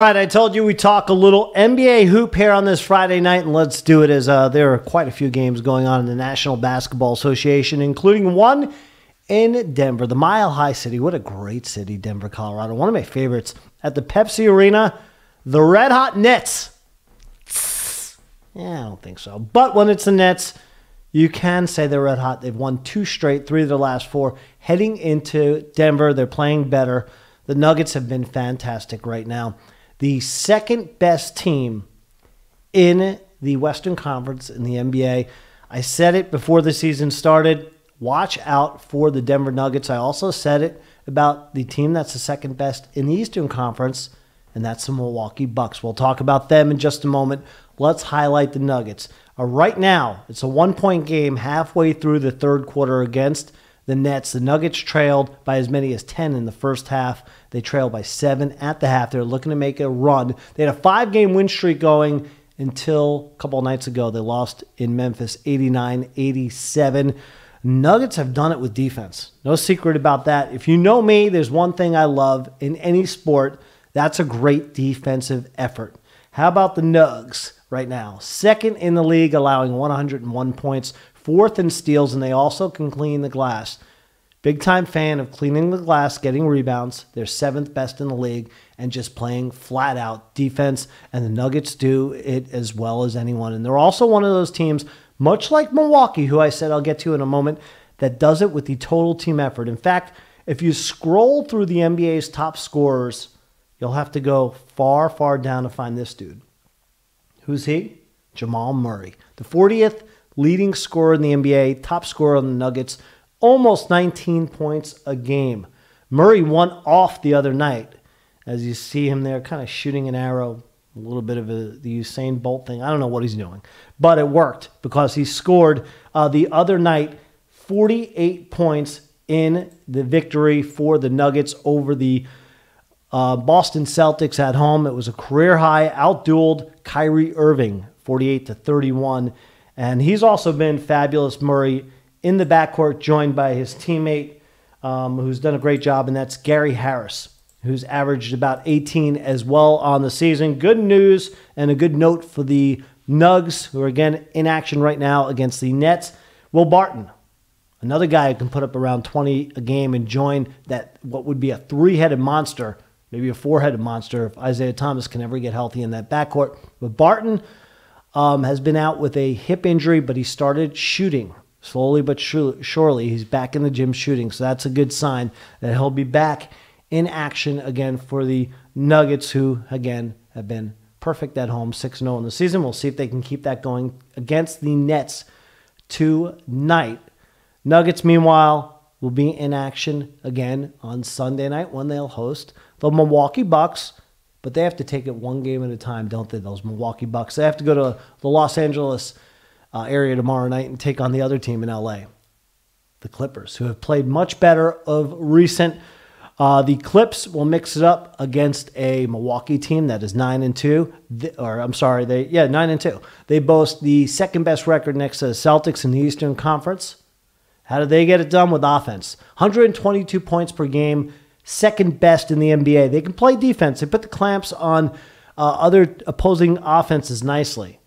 All right, I told you we talk a little NBA hoop here on this Friday night, and let's do it as there are quite a few games going on in the National Basketball Association, including one in Denver, the Mile High City. What a great city, Denver, Colorado. One of my favorites. At the Pepsi Arena, the Red Hot Nets. Yeah, I don't think so. But when it's the Nets, you can say they're red hot. They've won 2 straight, 3 of their last 4. Heading into Denver, they're playing better. The Nuggets have been fantastic right now. The second best team in the Western Conference in the NBA. I said it before the season started. Watch out for the Denver Nuggets. I also said it about the team that's the second best in the Eastern Conference, and that's the Milwaukee Bucks. We'll talk about them in just a moment. Let's highlight the Nuggets. Right now, it's a 1-point game halfway through the third quarter against the Nets. The Nuggets trailed by as many as 10 in the first half. They trailed by 7 at the half. They're looking to make a run. They had a 5-game win streak going until a couple of nights ago. They lost in Memphis 89-87. Nuggets have done it with defense. No secret about that. If you know me, there's one thing I love in any sport. That's a great defensive effort. How about the Nugs right now? Second in the league, allowing 101 points. 4th in steals, and they also can clean the glass. Big time fan of cleaning the glass, getting rebounds. They're 7th best in the league and just playing flat out defense. And the Nuggets do it as well as anyone. And they're also one of those teams, much like Milwaukee, who I said I'll get to in a moment, that does it with the total team effort. In fact, if you scroll through the NBA's top scorers, you'll have to go far, far down to find this dude. Who's he? Jamal Murray. The 40th leading scorer in the NBA, top scorer on the Nuggets, almost 19 points a game. Murray won off the other night. As you see him there kind of shooting an arrow, a little bit of the Usain Bolt thing. I don't know what he's doing. But it worked because he scored the other night 48 points in the victory for the Nuggets over the Boston Celtics at home. It was a career high, outdueled Kyrie Irving, 48-31. And he's also been fabulous, Murray, in the backcourt, joined by his teammate who's done a great job, and that's Gary Harris, who's averaged about 18 as well on the season. Good news and a good note for the Nugs, who are again in action right now against the Nets. Will Barton, another guy who can put up around 20 a game and join that what would be a 3-headed monster, maybe a 4-headed monster if Isaiah Thomas can ever get healthy in that backcourt. But Barton has been out with a hip injury, but he started shooting slowly but surely. He's back in the gym shooting, so that's a good sign that he'll be back in action again for the Nuggets, who, again, have been perfect at home, 6-0 in the season. We'll see if they can keep that going against the Nets tonight. Nuggets, meanwhile, will be in action again on Sunday night when they'll host the Milwaukee Bucks. But they have to take it one game at a time, don't they, those Milwaukee Bucks? They have to go to the Los Angeles area tomorrow night and take on the other team in L.A., the Clippers, who have played much better of recent. The Clips will mix it up against a Milwaukee team that is 9-2. 9-2. They boast the second-best record next to the Celtics in the Eastern Conference. How did they get it done? With offense. 122 points per game. Second best in the NBA. They can play defense. They put the clamps on other opposing offenses nicely.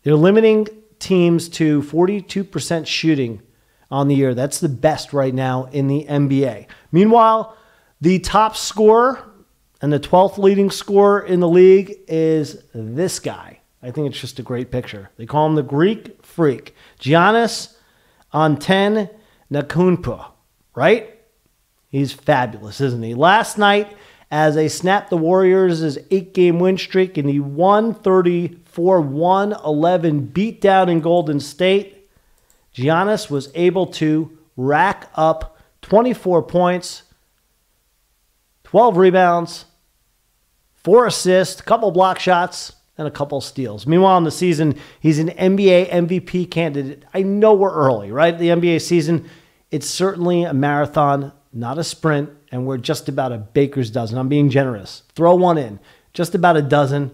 They're limiting teams to 42% shooting on the year. That's the best right now in the NBA. Meanwhile, the top scorer and the 12th leading scorer in the league is this guy. I think it's just a great picture. They call him the Greek Freak. Giannis Antetokounmpo, right? He's fabulous, isn't he? Last night, as they snapped the Warriors' 8-game win streak in the 134-111 beatdown in Golden State, Giannis was able to rack up 24 points, 12 rebounds, 4 assists, a couple block shots, and a couple steals. Meanwhile, in the season, he's an NBA MVP candidate. I know we're early, right? The NBA season, it's certainly a marathon, not a sprint, and we're just about a baker's dozen. I'm being generous. Throw one in. Just about a dozen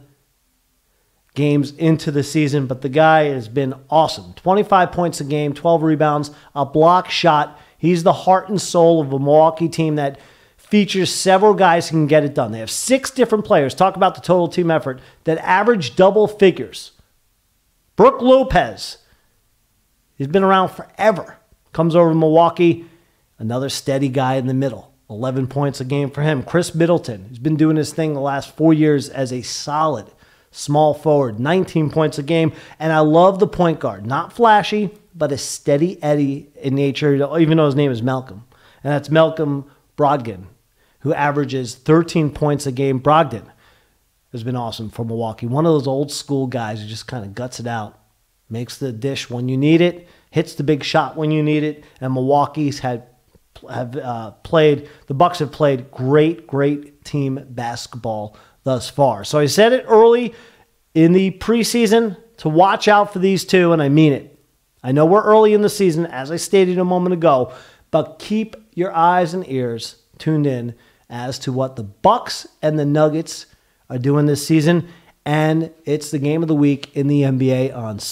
games into the season, but the guy has been awesome. 25 points a game, 12 rebounds, a block shot. He's the heart and soul of a Milwaukee team that features several guys who can get it done. They have 6 different players, talk about the total team effort, that average double figures. Brooke Lopez, he's been around forever. Comes over to Milwaukee, another steady guy in the middle. 11 points a game for him. Chris Middleton, who's been doing his thing the last 4 years as a solid small forward, 19 points a game. And I love the point guard. Not flashy, but a steady Eddie in nature, even though his name is Malcolm. And that's Malcolm Brogdon, who averages 13 points a game. Brogdon has been awesome for Milwaukee. One of those old school guys who just kind of guts it out, makes the dish when you need it, hits the big shot when you need it. And Milwaukee's the Bucks have played great team basketball thus far. So I said it early in the preseason to watch out for these two, and I mean it. I know we're early in the season, as I stated a moment ago, but keep your eyes and ears tuned in as to what the Bucks and the Nuggets are doing this season. And it's the game of the week in the NBA on Sunday.